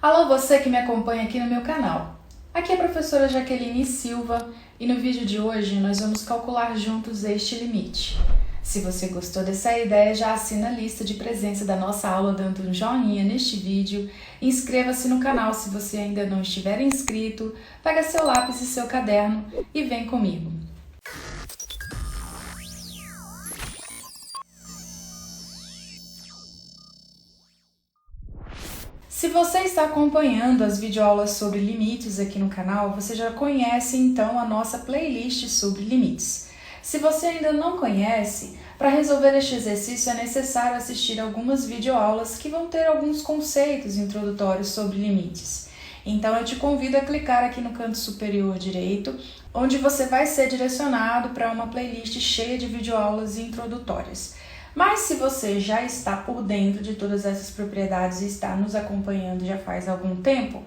Alô, você que me acompanha aqui no meu canal. Aqui é a professora Jaqueline Silva e no vídeo de hoje nós vamos calcular juntos este limite. Se você gostou dessa ideia, já assina a lista de presença da nossa aula dando um joinha neste vídeo, inscreva-se no canal se você ainda não estiver inscrito, pega seu lápis e seu caderno e vem comigo. Se você está acompanhando as videoaulas sobre limites aqui no canal, você já conhece então a nossa playlist sobre limites. Se você ainda não conhece, para resolver este exercício é necessário assistir algumas videoaulas que vão ter alguns conceitos introdutórios sobre limites. Então eu te convido a clicar aqui no canto superior direito, onde você vai ser direcionado para uma playlist cheia de videoaulas introdutórias. Mas se você já está por dentro de todas essas propriedades e está nos acompanhando já faz algum tempo,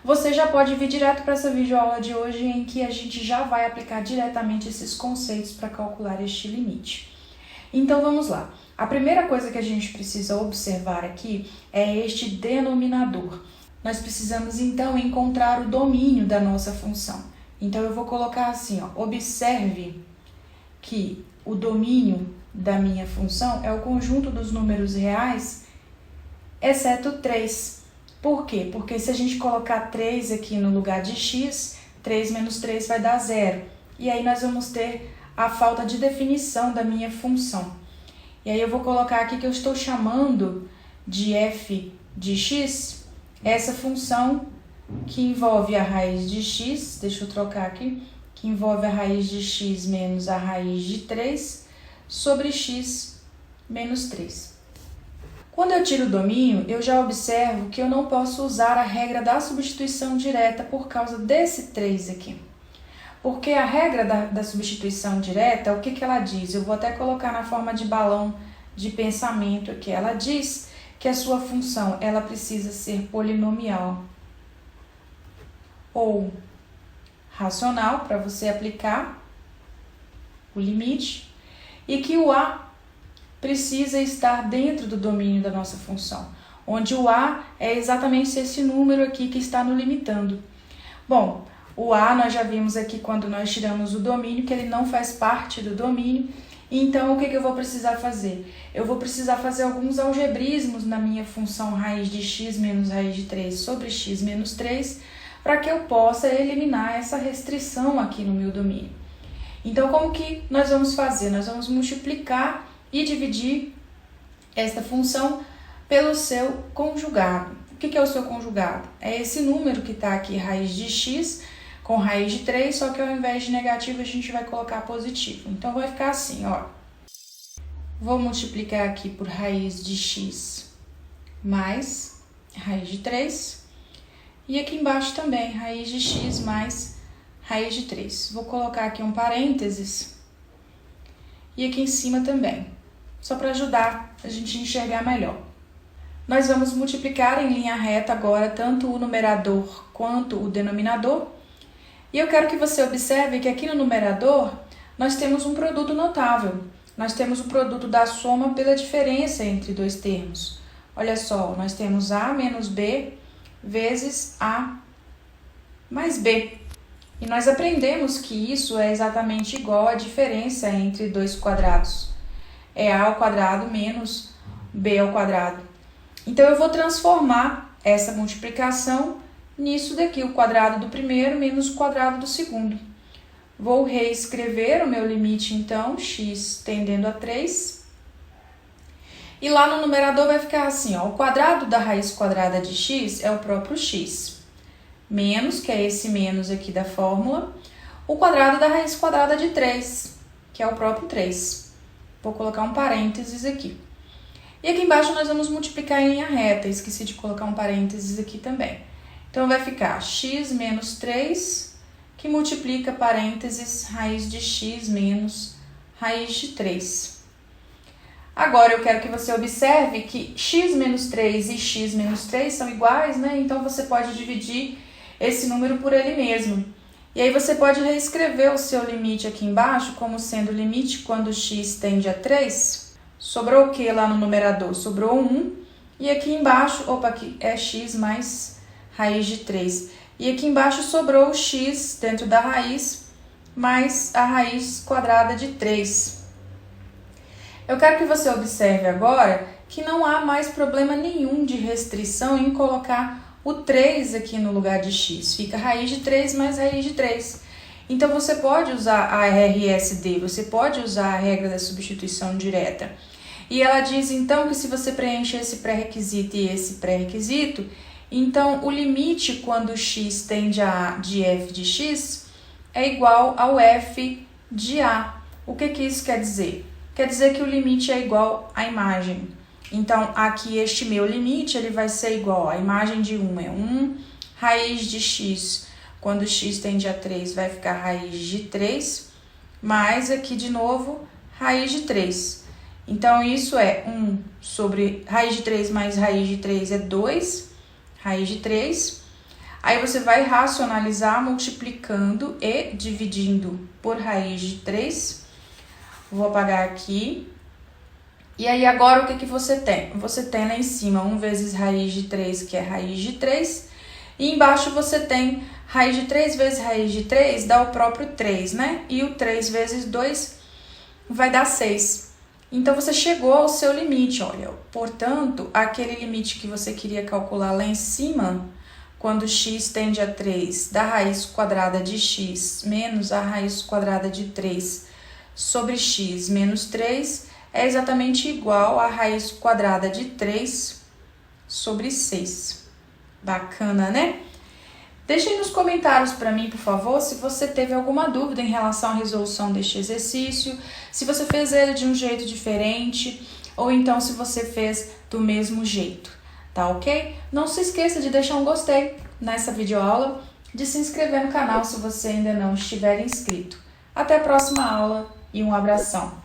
você já pode vir direto para essa videoaula de hoje em que a gente já vai aplicar diretamente esses conceitos para calcular este limite. Então vamos lá. A primeira coisa que a gente precisa observar aqui é este denominador. Nós precisamos então encontrar o domínio da nossa função. Então eu vou colocar assim, observe que o domínio da minha função é o conjunto dos números reais, exceto 3. Por quê? Porque se a gente colocar 3 aqui no lugar de x, 3 menos 3 vai dar 0. E aí nós vamos ter a falta de definição da minha função. E aí eu vou colocar aqui que eu estou chamando de f de x, essa função que envolve a raiz de x, deixa eu trocar aqui, que envolve a raiz de x menos a raiz de 3, sobre x menos 3. Quando eu tiro o domínio, eu já observo que eu não posso usar a regra da substituição direta por causa desse 3 aqui. Porque a regra da substituição direta, o que ela diz? Eu vou até colocar na forma de balão de pensamento aqui. Ela diz que a sua função ela precisa ser polinomial ou racional para você aplicar o limite, e que o a precisa estar dentro do domínio da nossa função, onde o a é exatamente esse número aqui que está no limitando. Bom, o a nós já vimos aqui quando nós tiramos o domínio, que ele não faz parte do domínio, então o que eu vou precisar fazer? Eu vou precisar fazer alguns algebrismos na minha função raiz de x menos raiz de 3 sobre x menos 3, para que eu possa eliminar essa restrição aqui no meu domínio. Então, como que nós vamos fazer? Nós vamos multiplicar e dividir esta função pelo seu conjugado. O que é o seu conjugado? É esse número que está aqui, raiz de x, com raiz de 3, só que ao invés de negativo a gente vai colocar positivo. Então, vai ficar assim, Vou multiplicar aqui por raiz de x mais raiz de 3. E aqui embaixo também, raiz de x mais raiz de 3. Vou colocar aqui um parênteses e aqui em cima também, só para ajudar a gente a enxergar melhor. Nós vamos multiplicar em linha reta agora tanto o numerador quanto o denominador. E eu quero que você observe que aqui no numerador nós temos um produto notável. Nós temos o produto da soma pela diferença entre dois termos. Olha só, nós temos a menos b vezes a mais b. E nós aprendemos que isso é exatamente igual à diferença entre dois quadrados. É a ao quadrado menos b ao quadrado. Então, eu vou transformar essa multiplicação nisso daqui, o quadrado do primeiro menos o quadrado do segundo. Vou reescrever o meu limite, então, x tendendo a 3. E lá no numerador vai ficar assim, o quadrado da raiz quadrada de x é o próprio x. Menos, que é esse menos aqui da fórmula, o quadrado da raiz quadrada de 3, que é o próprio 3. Vou colocar um parênteses aqui. E aqui embaixo nós vamos multiplicar em linha reta, esqueci de colocar um parênteses aqui também. Então vai ficar x menos 3, que multiplica parênteses raiz de x menos raiz de 3. Agora eu quero que você observe que x menos 3 e x menos 3 são iguais, né? Então você pode dividir esse número por ele mesmo. E aí você pode reescrever o seu limite aqui embaixo como sendo o limite quando x tende a 3. Sobrou o que lá no numerador? Sobrou 1. E aqui embaixo, aqui é x mais raiz de 3. E aqui embaixo sobrou o x dentro da raiz, mais a raiz quadrada de 3. Eu quero que você observe agora que não há mais problema nenhum de restrição em colocar o 3 aqui no lugar de x. Fica raiz de 3 mais raiz de 3. Então, você pode usar a RSD, você pode usar a regra da substituição direta. E ela diz, então, que se você preenche esse pré-requisito e esse pré-requisito, então o limite quando x tende a A de f de x é igual ao f de A. O que isso quer dizer? Quer dizer que o limite é igual à imagem. Então, aqui este meu limite ele vai ser igual, a imagem de 1 é 1, raiz de x, quando x tende a 3, vai ficar raiz de 3, mais aqui de novo, raiz de 3. Então, isso é 1 sobre raiz de 3 mais raiz de 3 é 2, raiz de 3. Aí, você vai racionalizar multiplicando e dividindo por raiz de 3. Vou apagar aqui. E aí, agora, o que você tem? Você tem lá em cima 1 vezes raiz de 3, que é raiz de 3. E embaixo você tem raiz de 3 vezes raiz de 3, dá o próprio 3, né? E o 3 vezes 2 vai dar 6. Então, você chegou ao seu limite, olha. Portanto, aquele limite que você queria calcular lá em cima, quando x tende a 3, da raiz quadrada de x menos a raiz quadrada de 3 sobre x menos 3, é exatamente igual a raiz quadrada de 3 sobre 6. Bacana, né? Deixe aí nos comentários para mim, por favor, se você teve alguma dúvida em relação à resolução deste exercício, se você fez ele de um jeito diferente, ou então se você fez do mesmo jeito, tá ok? Não se esqueça de deixar um gostei nessa videoaula, de se inscrever no canal se você ainda não estiver inscrito. Até a próxima aula e um abração!